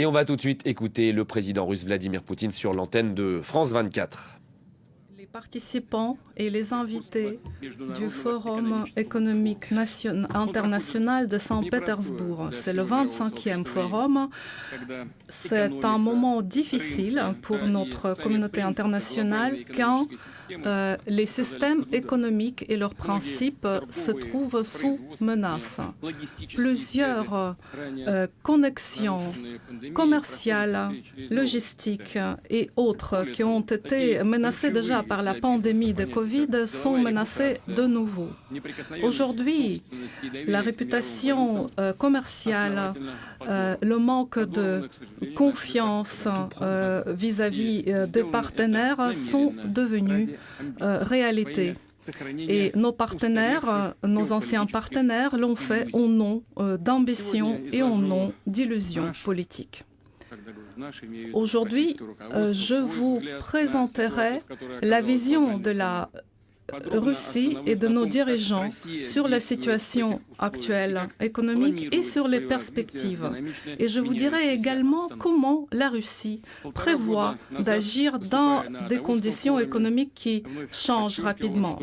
Et on va tout de suite écouter le président russe Vladimir Poutine sur l'antenne de France 24. Les participants et les invités du Forum économique international de Saint-Pétersbourg. C'est le 25e forum. C'est un moment difficile pour notre communauté internationale quand les systèmes économiques et leurs principes se trouvent sous menace. Plusieurs connexions commerciales, logistiques et autres qui ont été menacées déjà par la pandémie de Covid sont menacées de nouveau. Aujourd'hui, la réputation commerciale, le manque de confiance vis-à-vis des partenaires sont devenus réalité. Et nos partenaires, nos anciens partenaires l'ont fait au nom d'ambition et au nom d'illusions politiques. Aujourd'hui, je vous présenterai la vision de la Russie et de nos dirigeants sur la situation actuelle économique et sur les perspectives. Et je vous dirai également comment la Russie prévoit d'agir dans des conditions économiques qui changent rapidement.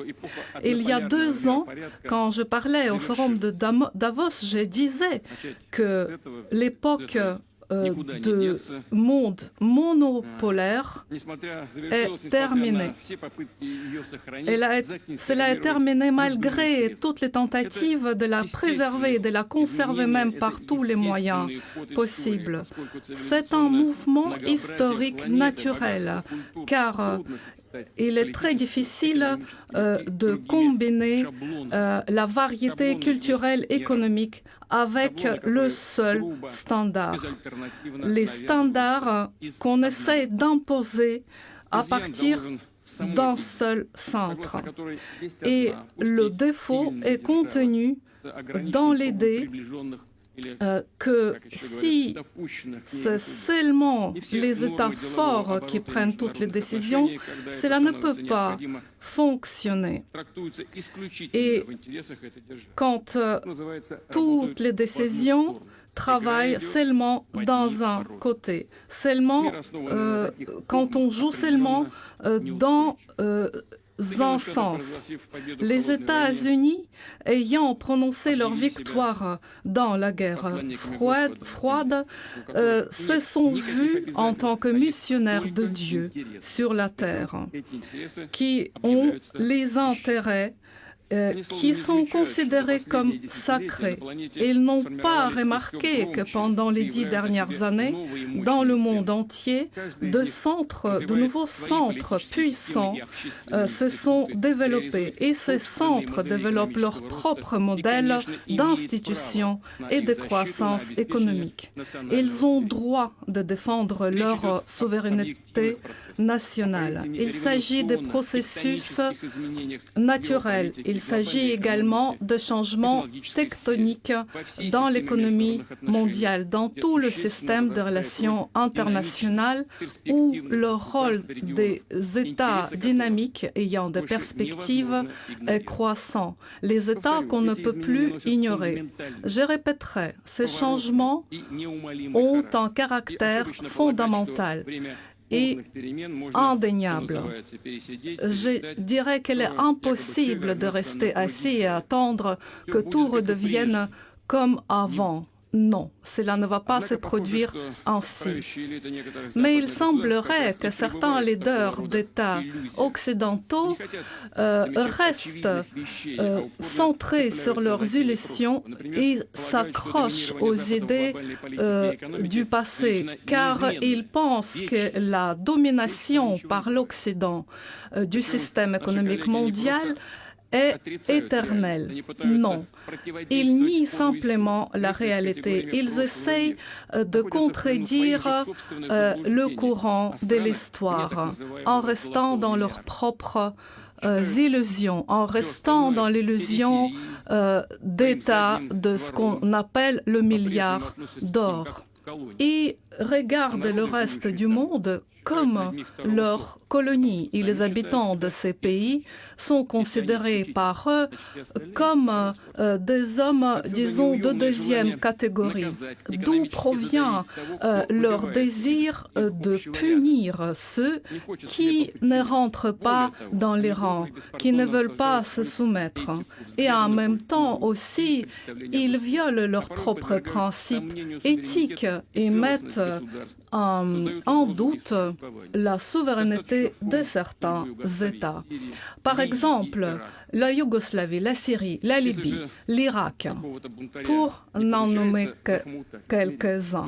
Il y a 2 ans, quand je parlais au forum de Davos, je disais que l'époque de monde monopolaire est terminée. Cela est terminé malgré toutes les tentatives de la préserver et de la conserver même par tous les moyens possibles. C'est un mouvement historique naturel, car il est très difficile de combiner la variété culturelle économique avec le seul standard. Les standards qu'on essaie d'imposer à partir d'un seul centre. Et le défaut est contenu dans l'idée que si c'est seulement les États forts qui prennent toutes les décisions, cela ne peut pas fonctionner. Et quand toutes les décisions travaillent seulement dans un côté, seulement quand on joue seulement dans un sens. Les États-Unis, ayant prononcé leur victoire dans la guerre froide, se sont vus en tant que missionnaires de Dieu sur la terre, qui ont les intérêts qui sont considérés comme sacrés. Ils n'ont pas remarqué que pendant les 10 dernières années, dans le monde entier, de nouveaux centres puissants se sont développés. Et ces centres développent leur propre modèle d'institution et de croissance économique. Ils ont droit de défendre leur souveraineté nationale. Il s'agit de processus naturels. Il s'agit également de changements tectoniques dans l'économie mondiale, dans tout le système de relations internationales où le rôle des États dynamiques ayant des perspectives est croissant. Les États qu'on ne peut plus ignorer. Je répéterai, ces changements ont un caractère fondamental et indéniable. Je dirais qu'il est impossible de rester assis et attendre que tout redevienne comme avant. Non, cela ne va pas se produire ainsi. Mais il semblerait que certains leaders d'États occidentaux restent centrés sur leurs illusions et s'accrochent aux idées du passé, car ils pensent que la domination par l'Occident du système économique mondial est éternel. Non. Ils nient simplement la réalité. Ils essayent de contredire le courant de l'histoire en restant dans leurs propres illusions, en restant dans l'illusion d'État de ce qu'on appelle le milliard d'or. et regardent le reste du monde comme leur colonie. Et les habitants de ces pays sont considérés par eux comme des hommes, disons, de deuxième catégorie, d'où provient leur désir de punir ceux qui ne rentrent pas dans les rangs, qui ne veulent pas se soumettre. Et en même temps aussi, ils violent leurs propres principes éthiques et mettent en doute la souveraineté de certains États. Par exemple, la Yougoslavie, la Syrie, la Libye, l'Irak, pour n'en nommer que quelques-uns.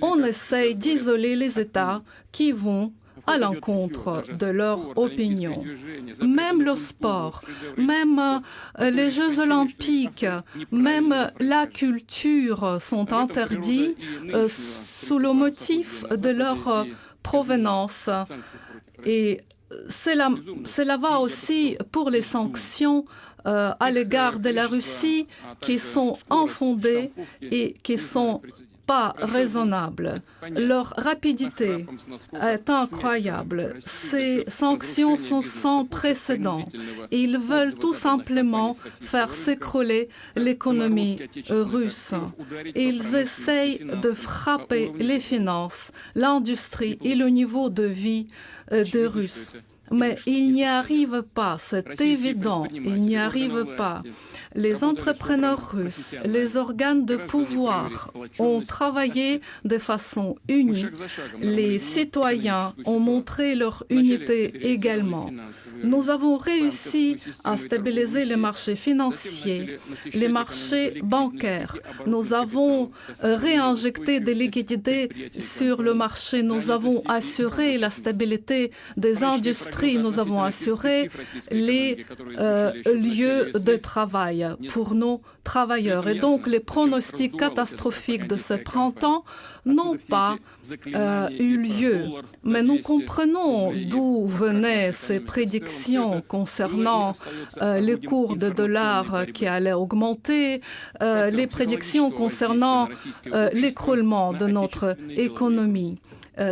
On essaye d'isoler les États qui vont à l'encontre de leur opinion. Même le sport, même les Jeux olympiques, même la culture sont interdits sous le motif de leur provenance. Et cela va aussi pour les sanctions à l'égard de la Russie qui sont infondées et qui sont pas raisonnables. Leur rapidité est incroyable. Ces sanctions sont sans précédent. Ils veulent tout simplement faire s'écrouler l'économie russe. Ils essayent de frapper les finances, l'industrie et le niveau de vie des Russes. Mais ils n'y arrivent pas, c'est évident, ils n'y arrivent pas. Les entrepreneurs russes, les organes de pouvoir ont travaillé de façon unie. Les citoyens ont montré leur unité également. Nous avons réussi à stabiliser les marchés financiers, les marchés bancaires. Nous avons réinjecté des liquidités sur le marché. Nous avons assuré la stabilité des industries. Nous avons assuré les lieux de travail pour nos travailleurs. Et donc, les pronostics catastrophiques de ce printemps n'ont pas eu lieu. Mais nous comprenons d'où venaient ces prédictions concernant les cours de dollars qui allaient augmenter, les prédictions concernant l'écroulement de notre économie.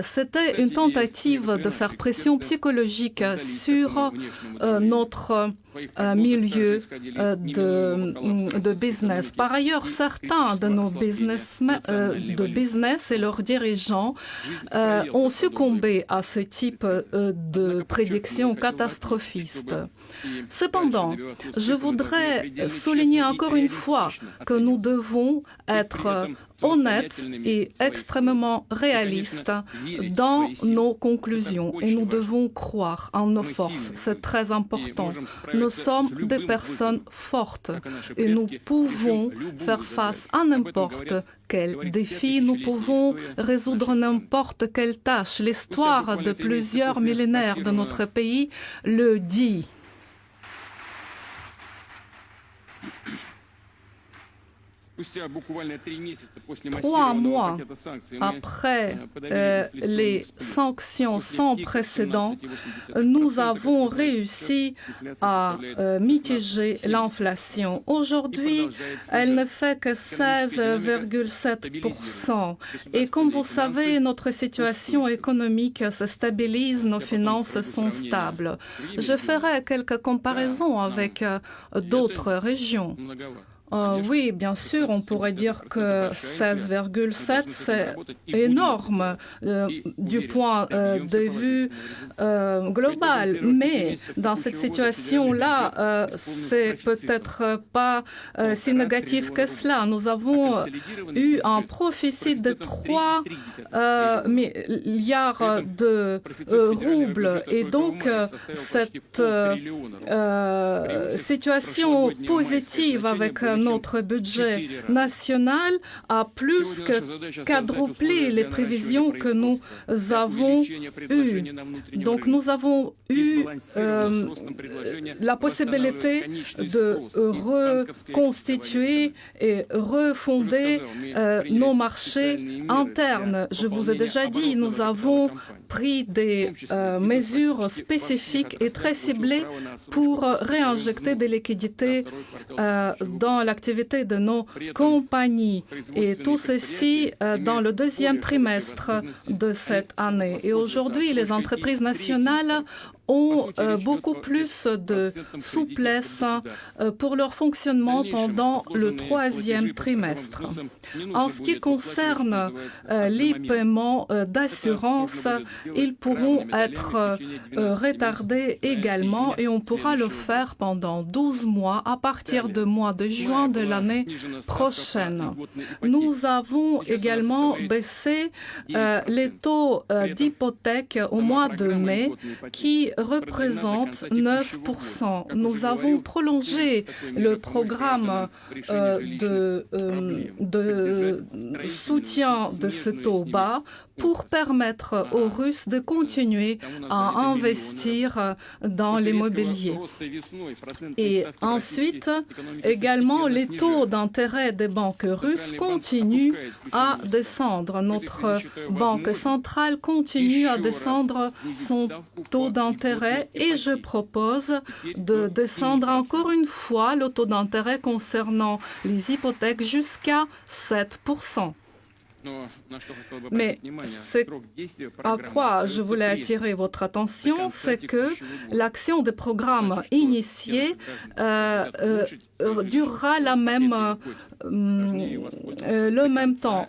C'était une tentative de faire pression psychologique sur notre milieu de business. Par ailleurs, certains de nos business et leurs dirigeants ont succombé à ce type de prédictions catastrophistes. Cependant, je voudrais souligner encore une fois que nous devons être honnêtes et extrêmement réalistes dans nos conclusions et nous devons croire en nos forces. C'est très important. Nous sommes des personnes fortes et nous pouvons faire face à n'importe quel défi, nous pouvons résoudre n'importe quelle tâche. L'histoire de plusieurs millénaires de notre pays le dit. 3 mois après les sanctions sans précédent, nous avons réussi à mitiger l'inflation. Aujourd'hui, elle ne fait que 16,7%. Et comme vous savez, notre situation économique se stabilise, nos finances sont stables. Je ferai quelques comparaisons avec d'autres régions. Oui, bien sûr, on pourrait dire que 16,7, c'est énorme du point de vue global. Mais dans cette situation-là, c'est peut-être pas si négatif que cela. Nous avons eu un profit de 3 milliards de roubles. Et donc, cette situation positive avec notre budget national a plus que quadruplé les prévisions que nous avons eues. Donc nous avons eu la possibilité de reconstituer et refonder nos marchés internes. Je vous ai déjà dit, nous avons pris des mesures spécifiques et très ciblées pour réinjecter des liquidités dans l'activité de nos compagnies. Et tout ceci dans le deuxième trimestre de cette année. Et aujourd'hui, les entreprises nationales ont beaucoup plus de souplesse pour leur fonctionnement pendant le troisième trimestre. En ce qui concerne les paiements d'assurance, ils pourront être retardés également et on pourra le faire pendant 12 mois à partir du mois de juin de l'année prochaine. Nous avons également baissé les taux d'hypothèque au mois de mai qui représente 9%. Nous avons prolongé le programme de soutien de ce taux bas pour permettre aux Russes de continuer à investir dans l'immobilier. Et ensuite, également, les taux d'intérêt des banques russes continuent à descendre. Notre banque centrale continue à descendre son taux d'intérêt et je propose de descendre encore une fois le taux d'intérêt concernant les hypothèques jusqu'à 7%. Mais ce à quoi je voulais attirer votre attention, c'est que l'action des programmes initiés durera le même temps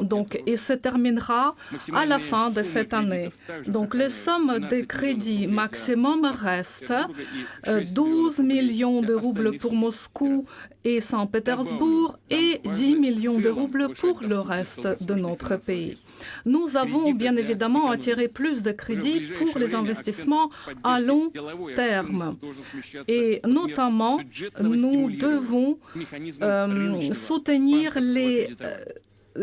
et se terminera à la fin de cette année. Donc, les sommes de crédit maximum restent 12 millions de roubles pour Moscou et Saint-Pétersbourg et 10 millions de roubles pour le reste de notre pays. Nous avons bien évidemment attiré plus de crédits pour les investissements à long terme. Et notamment, nous devons soutenir les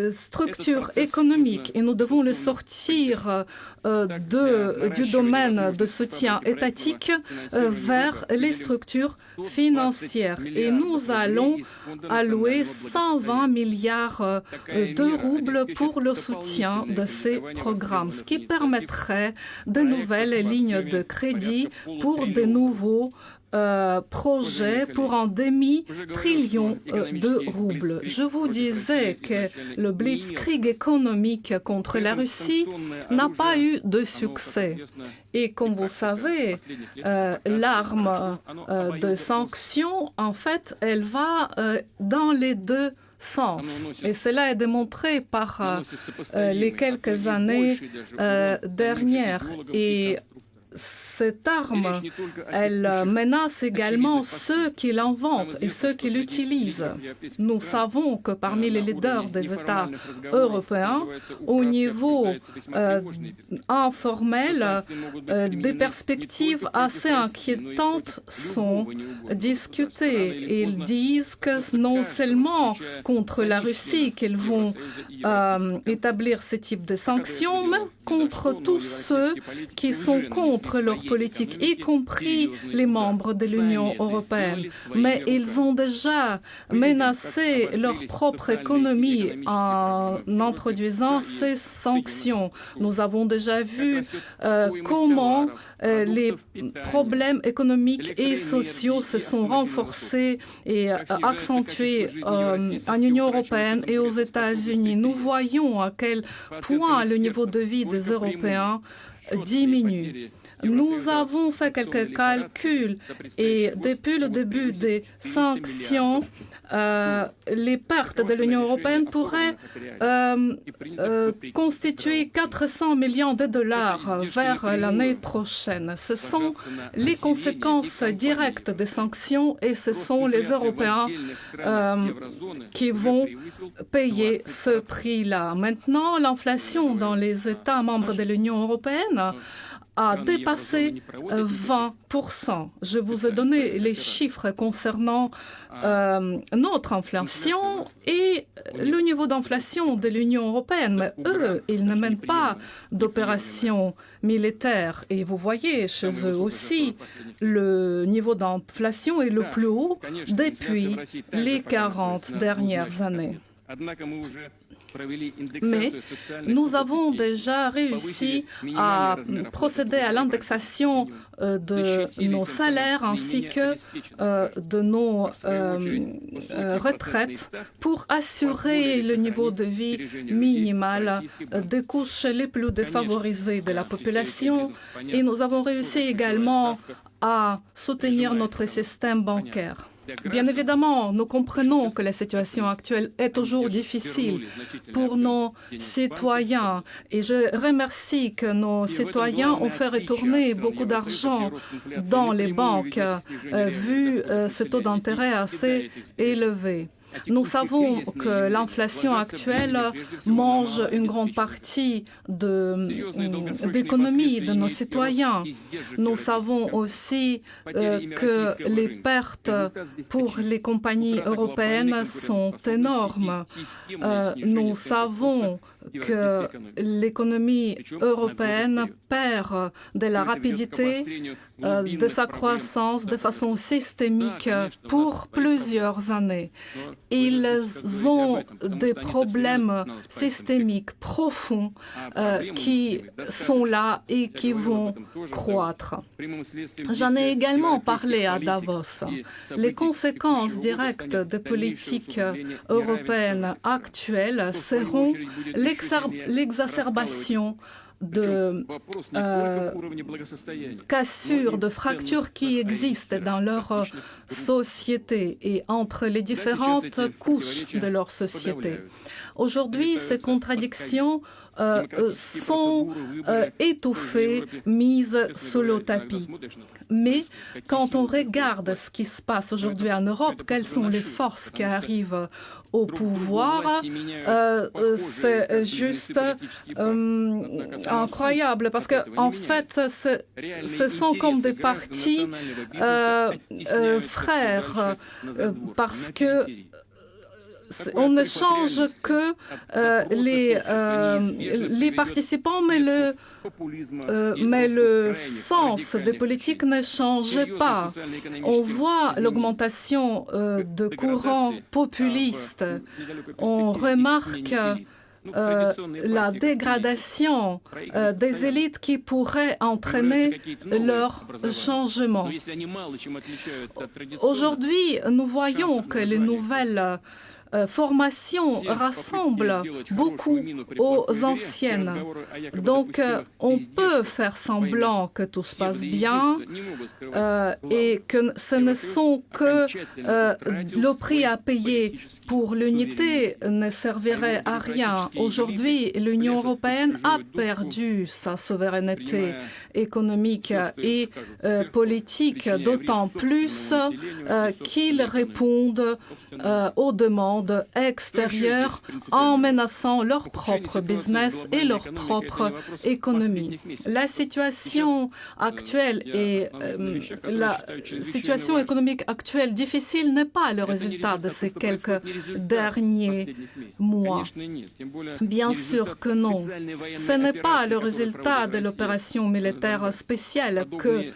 structures économiques et nous devons le sortir du domaine de soutien étatique vers les structures financières. Et nous allons allouer 120 milliards de roubles pour le soutien de ces programmes, ce qui permettrait de nouvelles lignes de crédit pour de nouveaux projet pour un demi-trillion de roubles. Je vous disais que le blitzkrieg économique contre la Russie n'a pas eu de succès. Et comme vous savez, l'arme de sanctions, en fait, elle va dans les deux sens. Et cela est démontré par les quelques années dernières. Et cette arme, elle menace également ceux qui l'inventent et ceux qui l'utilisent. Nous savons que parmi les leaders des États européens, au niveau informel, des perspectives assez inquiétantes sont discutées. Ils disent que non seulement contre la Russie qu'ils vont établir ce type de sanctions, mais contre tous ceux qui sont contre leur politique, y compris les membres de l'Union européenne. Mais ils ont déjà menacé leur propre économie en introduisant ces sanctions. Nous avons déjà vu comment les problèmes économiques et sociaux se sont renforcés et accentués en Union européenne et aux États-Unis. Nous voyons à quel point le niveau de vie des Européens diminue. Nous avons fait quelques calculs et depuis le début des sanctions, les pertes de l'Union européenne pourraient constituer 400 millions de dollars vers l'année prochaine. Ce sont les conséquences directes des sanctions et ce sont les Européens qui vont payer ce prix-là. Maintenant, l'inflation dans les États membres de l'Union européenne a dépassé 20%. Je vous ai donné les chiffres concernant notre inflation et le niveau d'inflation de l'Union européenne. Mais eux, ils ne mènent pas d'opérations militaires. Et vous voyez, chez eux aussi, le niveau d'inflation est le plus haut depuis les 40 dernières années. Mais nous avons déjà réussi à procéder à l'indexation de nos salaires ainsi que de nos retraites pour assurer le niveau de vie minimal des couches les plus défavorisées de la population. Et nous avons réussi également à soutenir notre système bancaire. Bien évidemment, nous comprenons que la situation actuelle est toujours difficile pour nos citoyens et je remercie que nos citoyens ont fait retourner beaucoup d'argent dans les banques vu ce taux d'intérêt assez élevé. Nous savons que l'inflation actuelle mange une grande partie d'économie de nos citoyens. Nous savons aussi que les pertes pour les compagnies européennes sont énormes. Nous savons que l'économie européenne perd de la rapidité de sa croissance de façon systémique pour plusieurs années. Ils ont des problèmes systémiques profonds qui sont là et qui vont croître. J'en ai également parlé à Davos. Les conséquences directes des politiques européennes actuelles seront l'exacerbation de cassures, de fractures qui existent dans leur société et entre les différentes couches de leur société. Aujourd'hui, ces contradictions sont étouffées, mises sous le tapis. Mais quand on regarde ce qui se passe aujourd'hui en Europe, quelles sont les forces qui arrivent au pouvoir, c'est juste incroyable parce que en fait, ce sont comme des partis frères parce que on ne change que les participants, mais le sens des politiques ne change pas. On voit l'augmentation de courants populistes. On remarque la dégradation des élites qui pourrait entraîner leur changement. Aujourd'hui, nous voyons que les nouvelles formations rassemblent beaucoup aux anciennes. Donc, on peut faire semblant que tout se passe bien et que ce ne sont que le prix à payer pour l'unité ne servirait à rien. Aujourd'hui, l'Union européenne a perdu sa souveraineté économique et politique, d'autant plus qu'ils répondent aux demandes extérieures en menaçant leur propre business et leur propre économie. La situation actuelle et la situation économique actuelle difficile n'est pas le résultat de ces quelques derniers mois. Bien sûr que non. Ce n'est pas le résultat de l'opération militaire spéciale que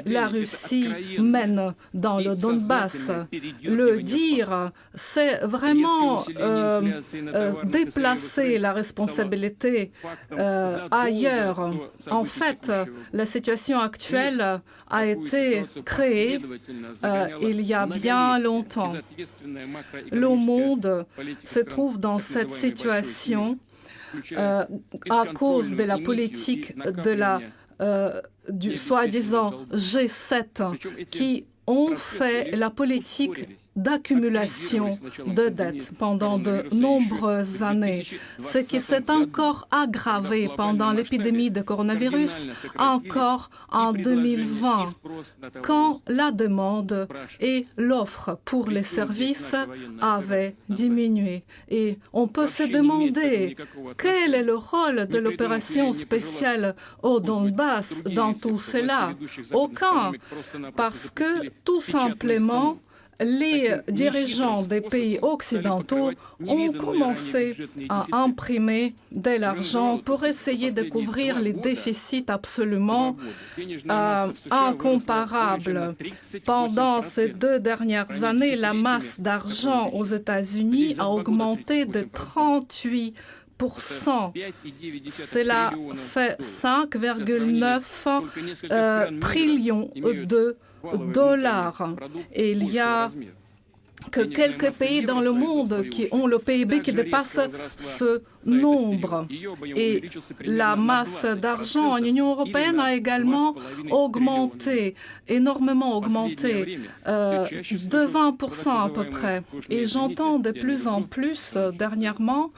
la Russie mène dans le Donbass. Le dire, c'est vraiment déplacer la responsabilité ailleurs. En fait, la situation actuelle a été créée il y a bien longtemps. Le monde se trouve dans cette situation à cause de la politique du soi-disant G7 qui ont fait la politique d'accumulation de dettes pendant de nombreuses années, ce qui s'est encore aggravé pendant l'épidémie de coronavirus, encore en 2020, quand la demande et l'offre pour les services avaient diminué. Et on peut se demander quel est le rôle de l'opération spéciale au Donbass dans tout cela. Aucun, parce que tout simplement, les dirigeants des pays occidentaux ont commencé à imprimer de l'argent pour essayer de couvrir les déficits absolument incomparables. Pendant ces 2 dernières années, la masse d'argent aux États-Unis a augmenté de 38%. Cela fait 5,9 trillions de dollars. Et il y a que quelques pays dans le monde qui ont le PIB qui dépasse ce nombre. Et la masse d'argent en Union européenne a également augmenté, énormément augmenté, de 20% à peu près. Et j'entends de plus en plus dernièrement,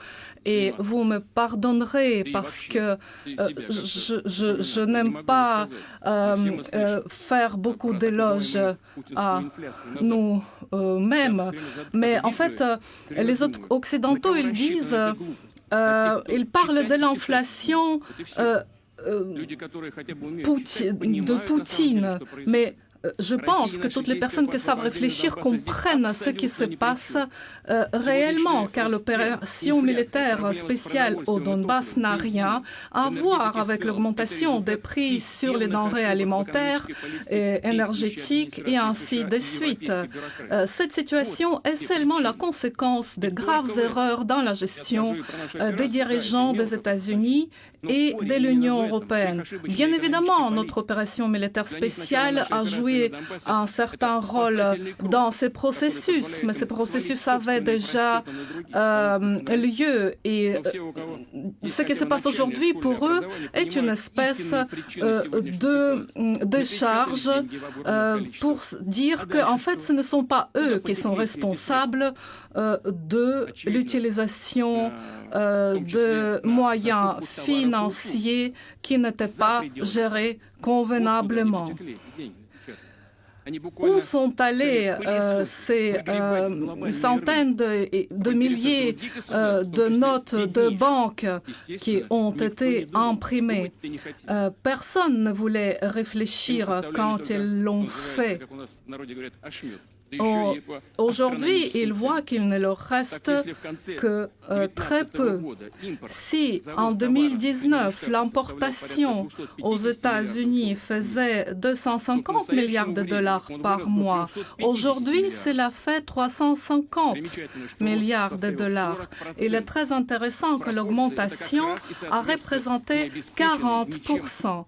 et vous me pardonnerez parce que je n'aime pas faire beaucoup d'éloges à nous-mêmes. Mais en fait, les Occidentaux, ils disent, ils parlent de l'inflation de Poutine. Mais je pense que toutes les personnes qui savent réfléchir comprennent ce qui se passe réellement, car l'opération militaire spéciale au Donbass n'a rien à voir avec l'augmentation des prix sur les denrées alimentaires et énergétiques et ainsi de suite. Cette situation est seulement la conséquence de graves erreurs dans la gestion des dirigeants des États-Unis et de l'Union européenne. Bien évidemment, notre opération militaire spéciale a joué un certain rôle dans ces processus, mais ces processus avaient déjà lieu et ce qui se passe aujourd'hui pour eux est une espèce de décharge pour dire qu'en fait ce ne sont pas eux qui sont responsables de l'utilisation de moyens financiers qui n'étaient pas gérés convenablement. Où sont allées ces centaines de milliers de notes de banque qui ont été imprimées? Personne ne voulait réfléchir quand ils l'ont fait. Aujourd'hui, ils voient qu'il ne leur reste que très peu. Si en 2019, l'importation aux États-Unis faisait 250 milliards de dollars par mois, aujourd'hui, cela fait 350 milliards de dollars. Il est très intéressant que l'augmentation a représenté 40%.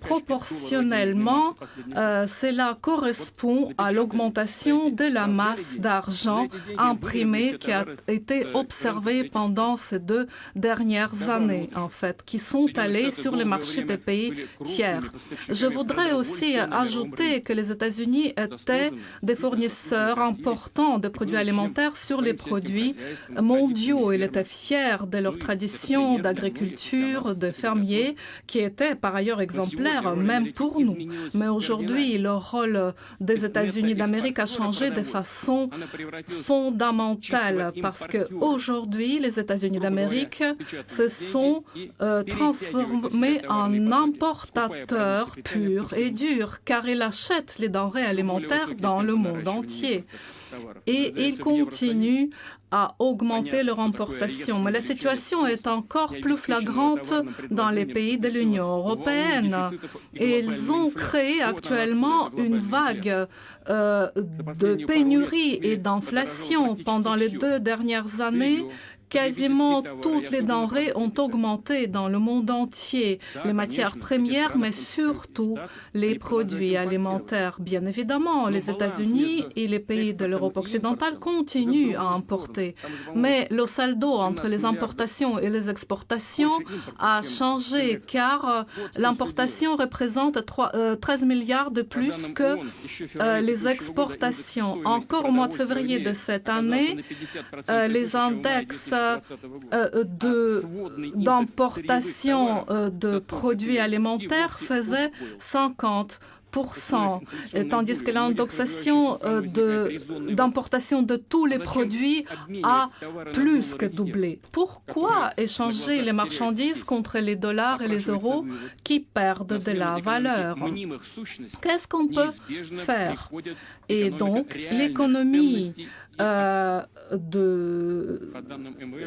Proportionnellement, cela correspond à l'augmentation de la masse d'argent imprimée qui a été observée pendant ces 2 dernières années, en fait, qui sont allées sur les marchés des pays tiers. Je voudrais aussi ajouter que les États-Unis étaient des fournisseurs importants de produits alimentaires sur les produits mondiaux. Ils étaient fiers de leur tradition d'agriculture, de fermiers, qui étaient par ailleurs exemplaires, même pour nous. Mais aujourd'hui, le rôle des États-Unis d'Amérique a changé de façon fondamentale parce qu'aujourd'hui, les États-Unis d'Amérique se sont transformés en importateurs purs et durs car ils achètent les denrées alimentaires dans le monde entier. Et ils continuent à augmenter leur importation. Mais la situation est encore plus flagrante dans les pays de l'Union européenne. Et ils ont créé actuellement une vague de pénurie et d'inflation pendant les 2 dernières années. Quasiment toutes les denrées ont augmenté dans le monde entier, les matières premières, mais surtout les produits alimentaires. Bien évidemment, les États-Unis et les pays de l'Europe occidentale continuent à importer, mais le saldo entre les importations et les exportations a changé car l'importation représente 13 milliards de plus que les exportations. Encore au mois de février de cette année, les index d'importation de produits alimentaires faisait 50%, tandis que l'indexation d'importation de tous les produits a plus que doublé. Pourquoi échanger les marchandises contre les dollars et les euros qui perdent de la valeur? Qu'est-ce qu'on peut faire? Et donc,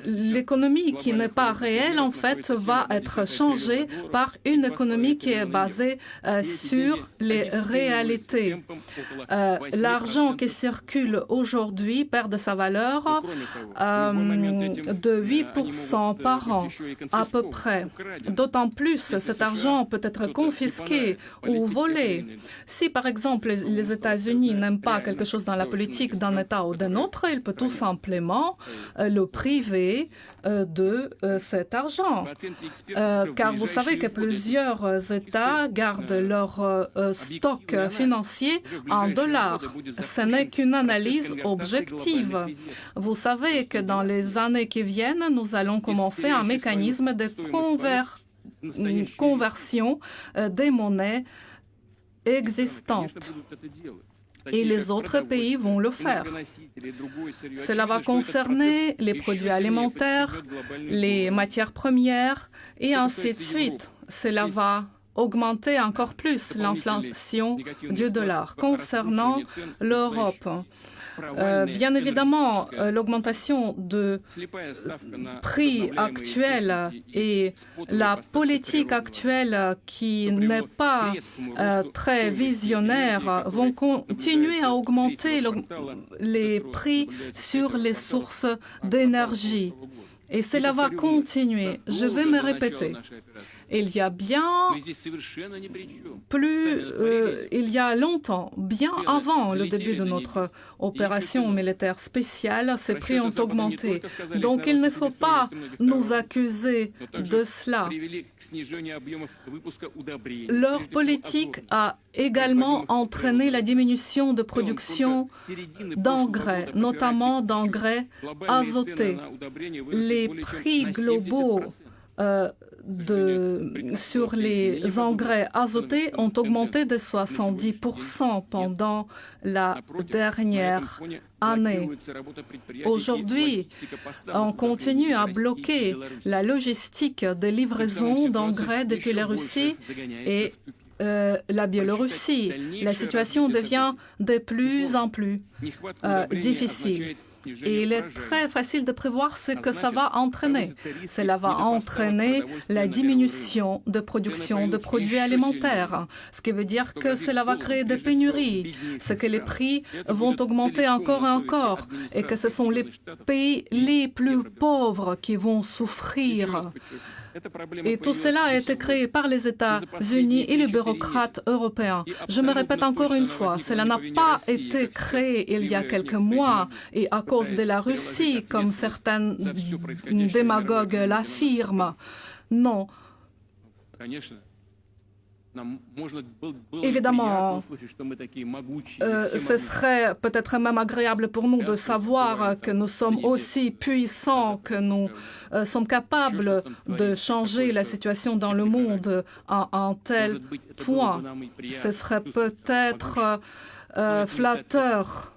l'économie qui n'est pas réelle, en fait, va être changée par une économie qui est basée sur les réalités. L'argent qui circule aujourd'hui perd de sa valeur de 8% par an, à peu près. D'autant plus, cet argent peut être confisqué ou volé. Si, par exemple, les États-Unis n'aiment pas quelque chose dans la politique d'un État ou d'un autre, il peut tout simplement le priver de cet argent. Car vous savez que plusieurs États gardent leur stock financier en dollars. Ce n'est qu'une analyse objective. Vous savez que dans les années qui viennent, nous allons commencer un mécanisme de conversion des monnaies existantes. Et les autres pays vont le faire. Cela va concerner les produits alimentaires, les matières premières et ainsi de suite. Cela va augmenter encore plus l'inflation du dollar. Concernant l'Europe, bien évidemment, l'augmentation de prix actuelle et la politique actuelle qui n'est pas très visionnaire vont continuer à augmenter les prix sur les sources d'énergie. Et cela va continuer. Je vais me répéter. Il y a longtemps, bien avant le début de notre opération militaire spéciale, ces prix ont augmenté. Donc il ne faut pas nous accuser de cela. Leur politique a également entraîné la diminution de production d'engrais, notamment d'engrais azotés. Les prix globaux sur les engrais azotés ont augmenté de 70% pendant la dernière année. Aujourd'hui, on continue à bloquer la logistique de livraison d'engrais depuis la Russie et la Biélorussie. La situation devient de plus en plus difficile. Et il est très facile de prévoir ce que ça va entraîner. Cela va entraîner la diminution de production de produits alimentaires, ce qui veut dire que cela va créer des pénuries, ce que les prix vont augmenter encore et encore, et que ce sont les pays les plus pauvres qui vont souffrir. Et tout cela a été créé par les États-Unis et les bureaucrates européens. Je me répète encore une fois, cela n'a pas été créé il y a quelques mois et à cause de la Russie, comme certains démagogues l'affirment. Non. Évidemment, ce serait peut-être même agréable pour nous de savoir que nous sommes aussi puissants, que nous sommes capables de changer la situation dans le monde à un tel point. Ce serait peut-être flatteur.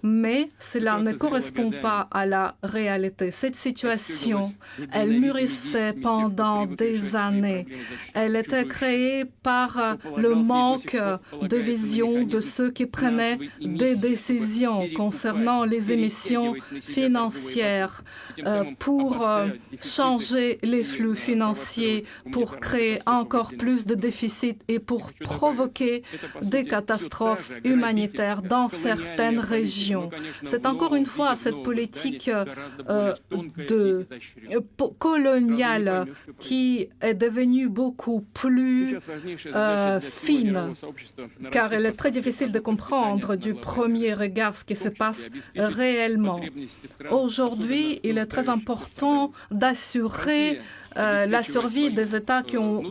Mais cela ne correspond pas à la réalité. Cette situation, elle mûrissait pendant des années. Elle était créée par le manque de vision de ceux qui prenaient des décisions concernant les émissions financières pour changer les flux financiers, pour créer encore plus de déficits et pour provoquer des catastrophes humanitaires dans certaines régions. C'est encore une fois cette politique coloniale qui est devenue beaucoup plus fine, car elle est très difficile de comprendre du premier regard ce qui se passe réellement. Aujourd'hui, il est très important d'assurer la survie des États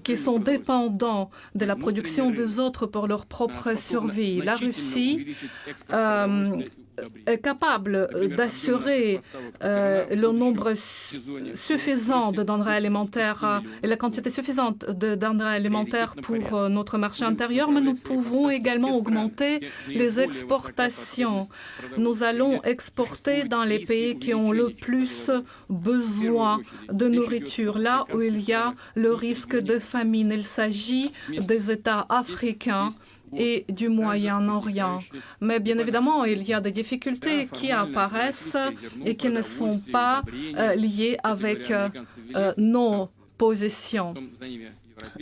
qui sont dépendants de la production des autres pour leur propre survie. La Russie est capable d'assurer le nombre suffisant de denrées alimentaires et la quantité suffisante de denrées alimentaires pour notre marché intérieur, mais nous pouvons également augmenter les exportations. Nous allons exporter dans les pays qui ont le plus besoin de nourriture, là où il y a le risque de famine. Il s'agit des États africains et du Moyen-Orient. Mais bien évidemment, il y a des difficultés qui apparaissent et qui ne sont pas liées avec nos positions.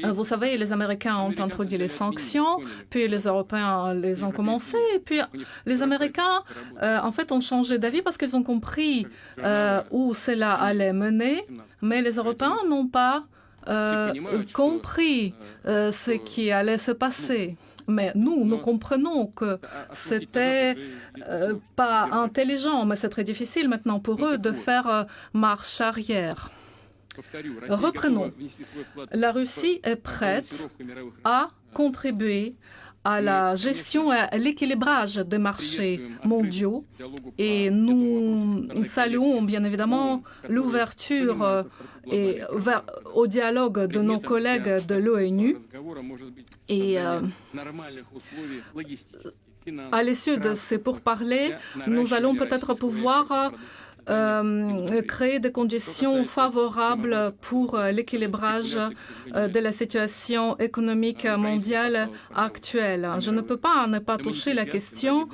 Vous savez, les Américains ont introduit les sanctions, puis les Européens les ont commencées, et puis les Américains, en fait, ont changé d'avis parce qu'ils ont compris où cela allait mener, mais les Européens n'ont pas compris ce qui allait se passer. Mais nous comprenons que c'était pas intelligent, mais c'est très difficile maintenant pour eux de faire marche arrière. Reprenons. La Russie est prête à contribuer à la gestion et à l'équilibrage des marchés mondiaux et nous saluons bien évidemment l'ouverture au dialogue de nos collègues de l'ONU et à l'issue de ces pourparlers, nous allons peut-être pouvoir créer des conditions favorables pour l'équilibrage de la situation économique mondiale actuelle. Je ne peux pas ne pas toucher la question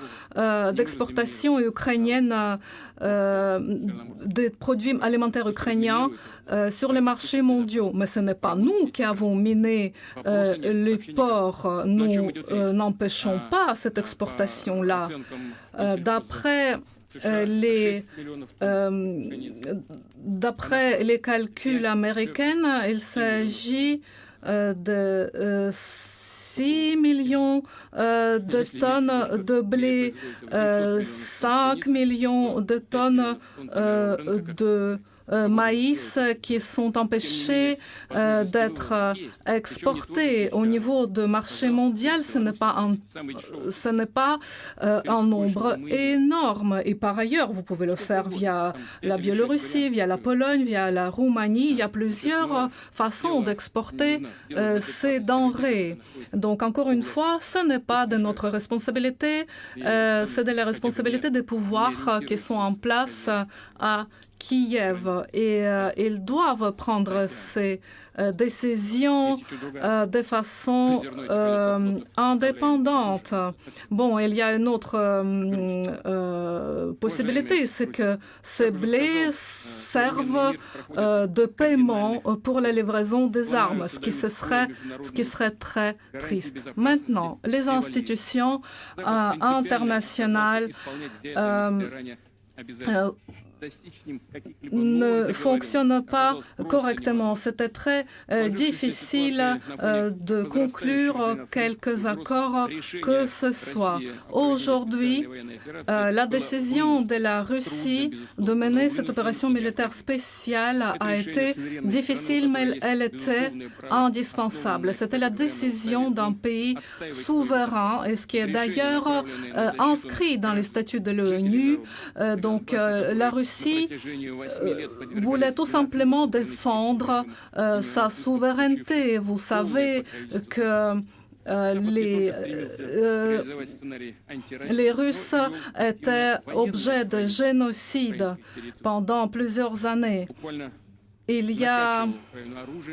d'exportation ukrainienne des produits alimentaires ukrainiens sur les marchés mondiaux. Mais ce n'est pas nous qui avons miné les ports. Nous n'empêchons pas cette exportation-là. D'après les calculs américains, il s'agit de 6 millions de tonnes de blé, 5 millions de tonnes de maïs qui sont empêchés d'être exportés. Au niveau du marché mondial, ce n'est pas un nombre énorme. Et par ailleurs, vous pouvez le faire via la Biélorussie, via la Pologne, via la Roumanie. Il y a plusieurs façons d'exporter ces denrées. Donc, encore une fois, ce n'est pas de notre responsabilité, c'est de la responsabilité des pouvoirs qui sont en place à Kiev et ils doivent prendre ces décisions de façon indépendante. Bon, il y a une autre possibilité, c'est que ces blés servent de paiement pour la livraison des armes, ce qui serait très triste. Maintenant, les institutions internationales ne fonctionne pas correctement. C'était très difficile de conclure quelques accords que ce soit. Aujourd'hui, la décision de la Russie de mener cette opération militaire spéciale a été difficile, mais elle était indispensable. C'était la décision d'un pays souverain, et ce qui est d'ailleurs inscrit dans les statuts de l'ONU. Donc, la Russie voulait tout simplement défendre sa souveraineté. Vous savez que les Russes étaient objet de génocide pendant plusieurs années.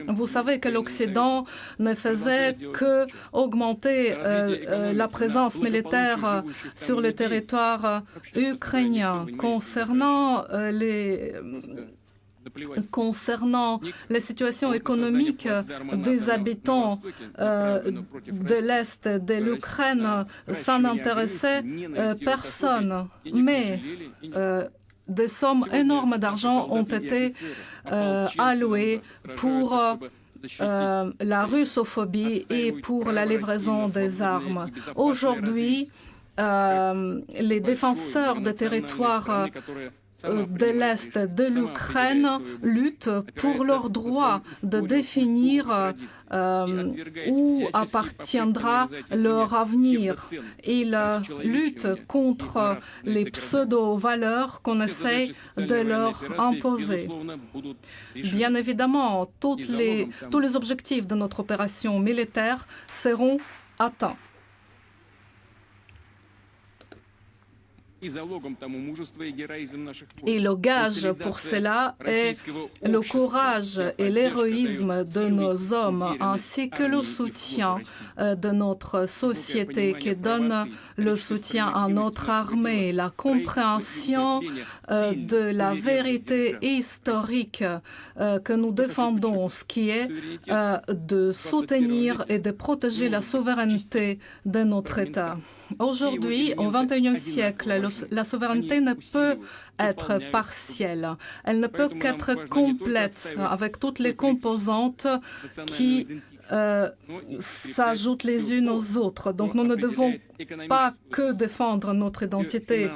Vous savez que l'Occident ne faisait que augmenter la présence militaire sur le territoire ukrainien. Concernant la situation économique des habitants de l'Est de l'Ukraine, ça n'intéressait personne. Mais des sommes énormes d'argent ont été allouées pour la russophobie et pour la livraison des armes. Aujourd'hui, les défenseurs des territoires de l'Est de l'Ukraine luttent pour leur droit de définir où appartiendra leur avenir. Ils luttent contre les pseudo-valeurs qu'on essaie de leur imposer. Bien évidemment, tous les objectifs de notre opération militaire seront atteints. Et le gage pour cela est le courage et l'héroïsme de nos hommes, ainsi que le soutien de notre société qui donne le soutien à notre armée, la compréhension de la vérité historique que nous défendons, ce qui est de soutenir et de protéger la souveraineté de notre État. Aujourd'hui, au XXIe siècle, la souveraineté ne peut être partielle. Elle ne peut qu'être complète avec toutes les composantes qui s'ajoutent les unes aux autres. Donc nous ne devons pas que défendre notre identité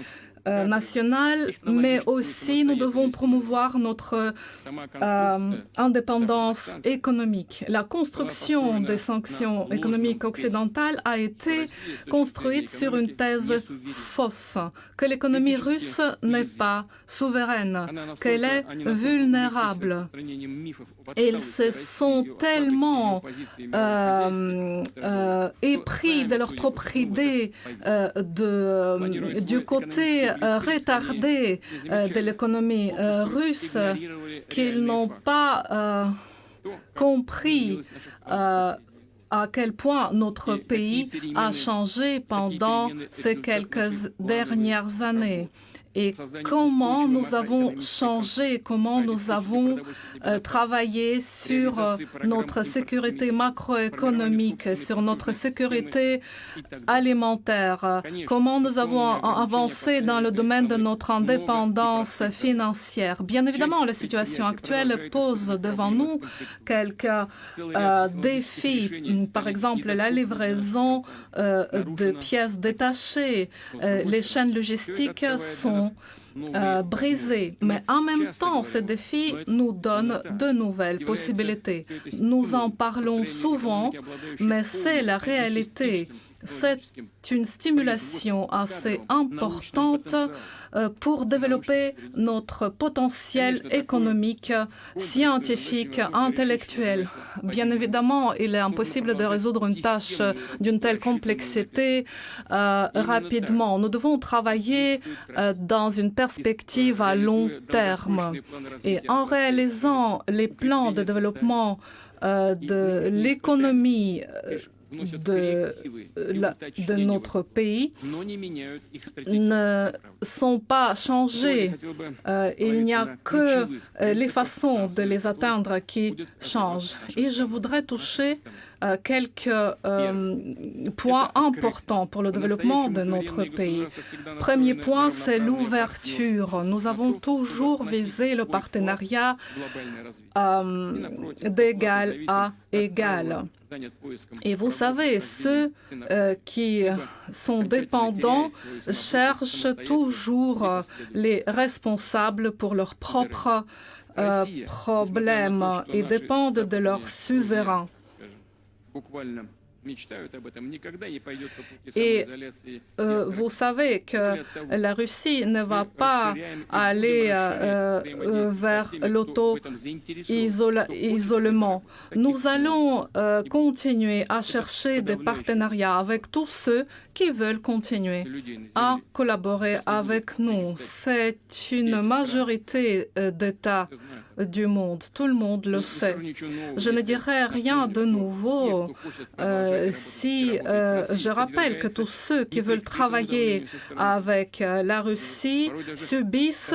nationale, mais aussi nous devons promouvoir notre indépendance économique. La construction des sanctions économiques occidentales a été construite sur une thèse fausse, que l'économie russe n'est pas souveraine, qu'elle est vulnérable. Ils se sont tellement épris de leur propre idée du côté retardé de l'économie russe qu'ils n'ont pas compris à quel point notre pays a changé pendant ces quelques dernières années. Et comment nous avons changé, comment nous avons travaillé sur notre sécurité macroéconomique, sur notre sécurité alimentaire, comment nous avons avancé dans le domaine de notre indépendance financière. Bien évidemment, la situation actuelle pose devant nous quelques défis, par exemple la livraison de pièces détachées. Les chaînes logistiques sont brisées, mais en même temps, ces défis nous donnent de nouvelles possibilités. Nous en parlons souvent, mais c'est la réalité. C'est une stimulation assez importante pour développer notre potentiel économique, scientifique, intellectuel. Bien évidemment, il est impossible de résoudre une tâche d'une telle complexité rapidement. Nous devons travailler dans une perspective à long terme. Et en réalisant les plans de développement de l'économie de notre pays ne sont pas changés. Il n'y a que les façons de les atteindre qui changent. Et je voudrais toucher quelques points importants pour le développement de notre pays. Premier point, c'est l'ouverture. Nous avons toujours visé le partenariat d'égal à égal. Et vous savez, ceux qui sont dépendants cherchent toujours les responsables pour leurs propres problèmes et dépendent de leurs suzerains. Et vous savez que la Russie ne va pas aller vers l'auto-isolement. Nous allons continuer à chercher des partenariats avec tous ceux qui veulent continuer à collaborer avec nous. C'est une majorité d'États du monde. Tout le monde le sait. Je ne dirai rien de nouveau si je rappelle que tous ceux qui veulent travailler avec la Russie subissent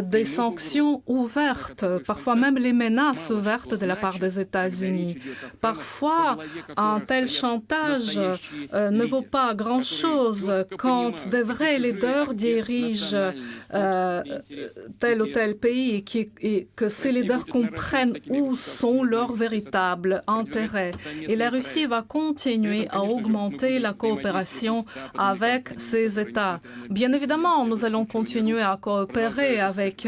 des sanctions ouvertes, parfois même les menaces ouvertes de la part des États-Unis. Parfois, un tel chantage ne vaut pas grand-chose quand de vrais leaders dirigent tel ou tel pays et que ces leaders comprennent où sont leurs véritables intérêts. Et la Russie va continuer à augmenter la coopération avec ces États. Bien évidemment, nous allons continuer à coopérer avec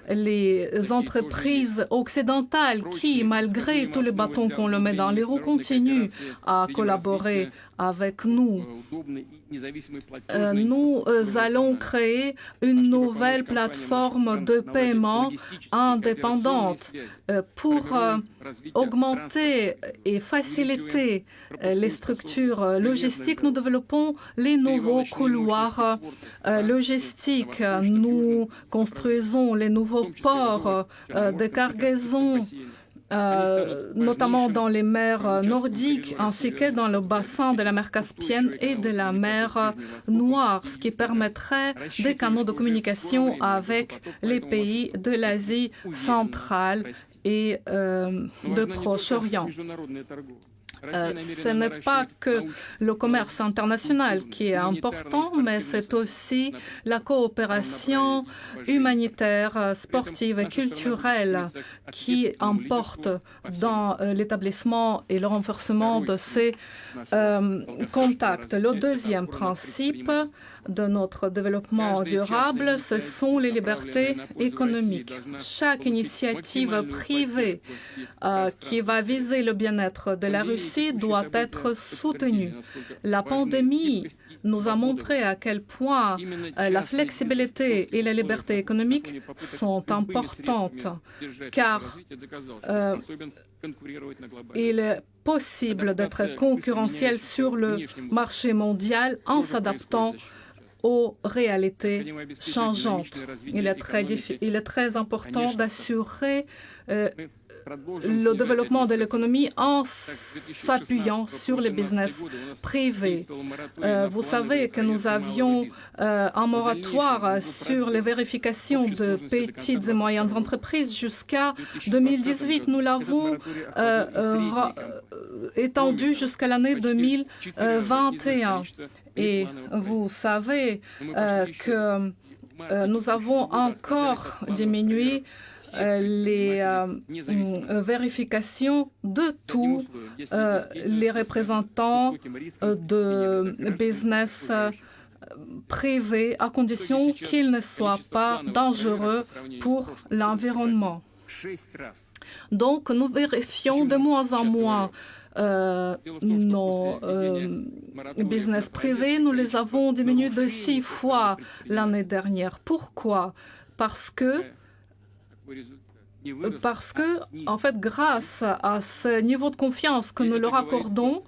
les entreprises occidentales qui, malgré tous les bâtons qu'on leur met dans les roues, continuent à collaborer avec nous. nous allons créer une nouvelle plateforme de paiement indépendante pour augmenter et faciliter les structures logistiques. Nous développons les nouveaux couloirs logistiques. Nous construisons les nouveaux ports de cargaison, notamment dans les mers nordiques ainsi que dans le bassin de la mer Caspienne et de la mer Noire, ce qui permettrait des canaux de communication avec les pays de l'Asie centrale et de Proche-Orient. Ce n'est pas que le commerce international qui est important, mais c'est aussi la coopération humanitaire, sportive et culturelle qui importe dans l'établissement et le renforcement de ces contacts. Le deuxième principe de notre développement durable, ce sont les libertés économiques. Chaque initiative privée qui va viser le bien-être de la Russie doit être soutenue. La pandémie nous a montré à quel point la flexibilité et la liberté économique sont importantes, car il est possible d'être concurrentiel sur le marché mondial en s'adaptant aux réalités changeantes. Il est très important d'assurer le développement de l'économie en s'appuyant sur les business privés. Vous savez que nous avions un moratoire sur les vérifications de petites et moyennes entreprises jusqu'à 2018. Nous l'avons étendu jusqu'à l'année 2021. Et vous savez que nous avons encore diminué les vérifications de tous les représentants de business privés à condition qu'ils ne soient pas dangereux pour l'environnement. Donc, nous vérifions de moins en moins nos business privés. Nous les avons diminués de 6 fois l'année dernière. Pourquoi? Parce que, en fait, grâce à ce niveau de confiance que nous leur accordons,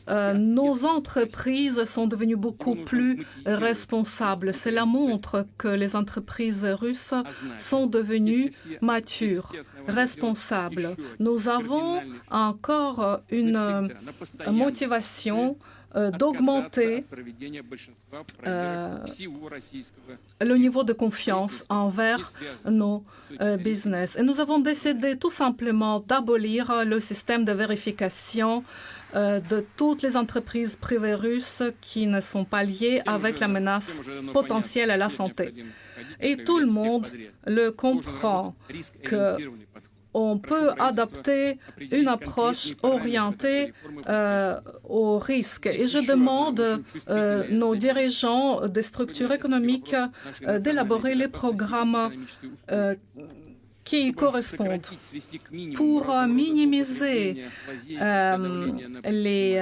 nos entreprises sont devenues beaucoup plus responsables. Cela montre que les entreprises russes sont devenues matures, responsables. Nous avons encore une motivation d'augmenter le niveau de confiance envers nos business. Et nous avons décidé tout simplement d'abolir le système de vérification de toutes les entreprises privées russes qui ne sont pas liées avec la menace potentielle à la santé. Et tout le monde le comprend que on peut adapter une approche orientée aux risques. Et je demande nos dirigeants des structures économiques d'élaborer les programmes qui y correspondent pour minimiser les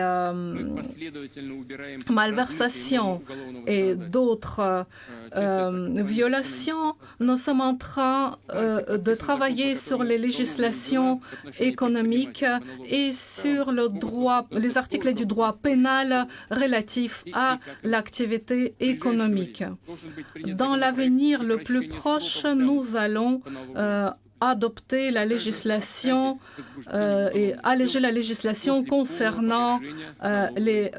malversations et d'autres violations. Nous sommes en train de travailler sur les législations économiques et sur les articles du droit pénal relatifs à l'activité économique. Dans l'avenir le plus proche, nous allons adopter la législation et alléger la législation concernant les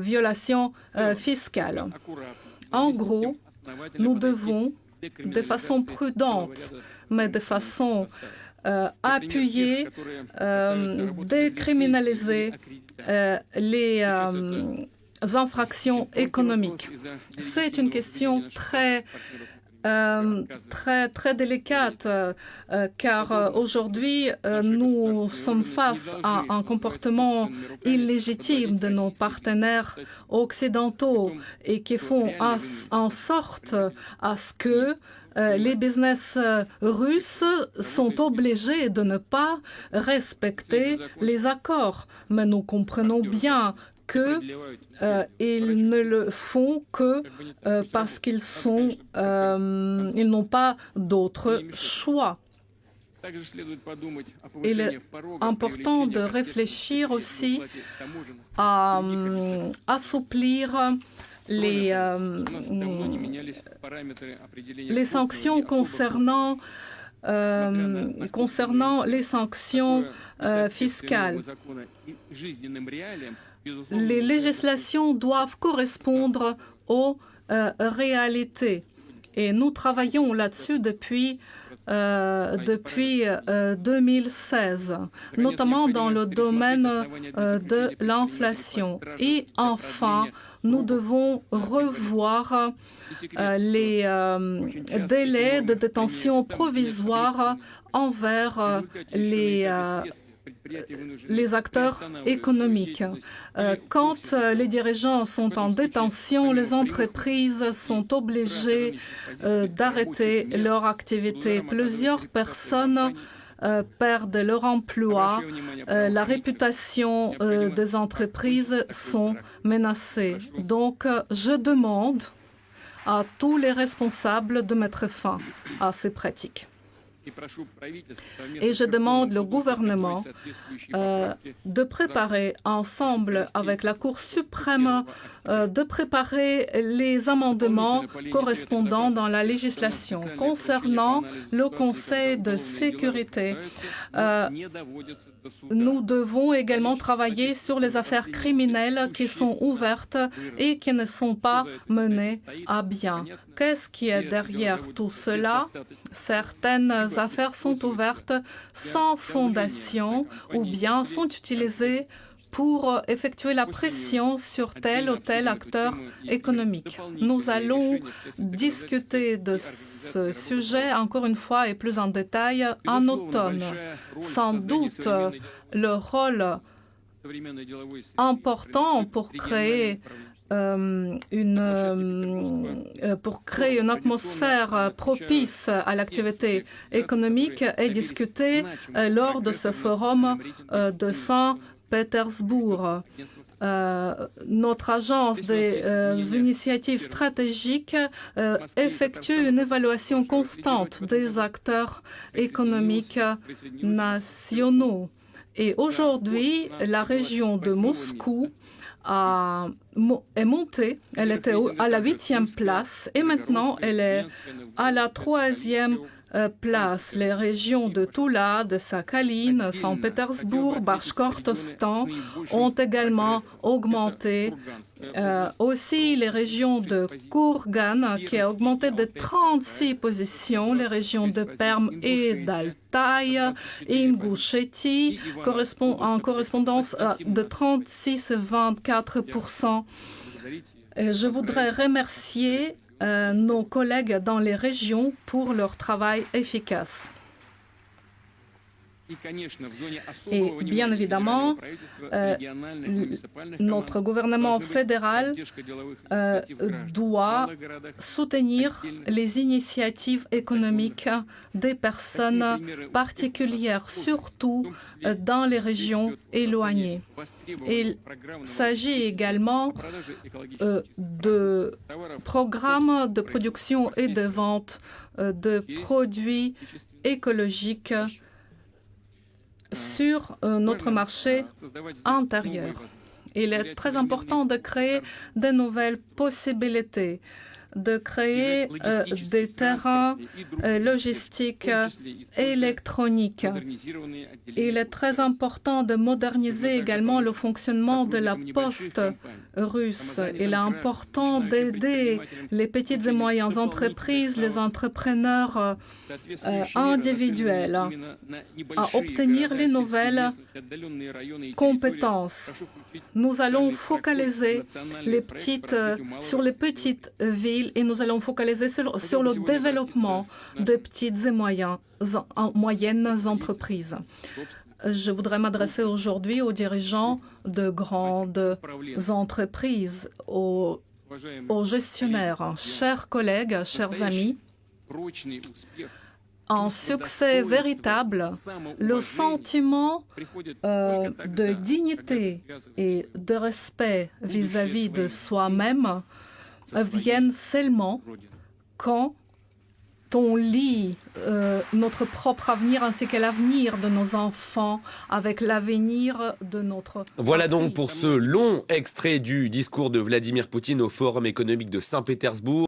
violations fiscales. En gros, nous devons, de façon prudente, mais de façon appuyée, décriminaliser les infractions économiques. C'est une question très délicate, car aujourd'hui, nous sommes face à un comportement illégitime de nos partenaires occidentaux et qui font en sorte à ce que les business russes sont obligés de ne pas respecter les accords. Mais nous comprenons bien qu'ils ne le font que parce qu'ils n'ont pas d'autre choix. Il est important de réfléchir aussi à assouplir les sanctions concernant les sanctions fiscales. Les législations doivent correspondre aux réalités. Et nous travaillons là-dessus depuis 2016, notamment dans le domaine de l'inflation. Et enfin, nous devons revoir les délais de détention provisoire envers les acteurs économiques. Quand les dirigeants sont en détention, les entreprises sont obligées d'arrêter leur activité. Plusieurs personnes perdent leur emploi. La réputation des entreprises sont menacées. Donc, je demande à tous les responsables de mettre fin à ces pratiques. Et je demande au gouvernement de préparer ensemble avec la Cour suprême de préparer les amendements correspondants dans la législation. Concernant le Conseil de sécurité, nous devons également travailler sur les affaires criminelles qui sont ouvertes et qui ne sont pas menées à bien. Qu'est-ce qui est derrière tout cela? Certaines affaires sont ouvertes sans fondation ou bien sont utilisées pour effectuer la pression sur tel ou tel acteur économique. Nous allons discuter de ce sujet encore une fois et plus en détail en automne. Sans doute, le rôle important pour créer une atmosphère propice à l'activité économique est discutée lors de ce forum de Saint-Pétersbourg. Notre agence des initiatives stratégiques effectue une évaluation constante des acteurs économiques nationaux. Et aujourd'hui, la région de Moscou est montée, elle était à la 8e place et maintenant elle est à la 3e place. Les régions de Tula, de Sakhalin, Saint-Pétersbourg, Bachkortostan ont également augmenté. Aussi les régions de Kourgan qui a augmenté de 36 positions, les régions de Perm et d'Altaï, Ingushétie en correspondance de 36-24%. Je voudrais remercier nos collègues dans les régions pour leur travail efficace. Et bien évidemment, notre gouvernement fédéral doit soutenir les initiatives économiques des personnes particulières, surtout dans les régions éloignées. Il s'agit également de programmes de production et de vente de produits écologiques sur notre marché intérieur. Il est très important de créer de nouvelles possibilités, de créer des terrains logistiques électroniques. Il est très important de moderniser également le fonctionnement de la poste russe. Il est important d'aider les petites et moyennes entreprises, les entrepreneurs individuels à obtenir les nouvelles compétences. Nous allons focaliser sur les petites villes et nous allons focaliser sur le développement de petites et moyennes entreprises. Je voudrais m'adresser aujourd'hui aux dirigeants de grandes entreprises, aux gestionnaires. Chers collègues, chers amis, un succès véritable, le sentiment de dignité et de respect vis-à-vis de soi-même viennent seulement quand on lie notre propre avenir ainsi que l'avenir de nos enfants avec l'avenir de notre Voilà patrie. donc pour ce long extrait du discours de Vladimir Poutine au Forum économique de Saint-Pétersbourg.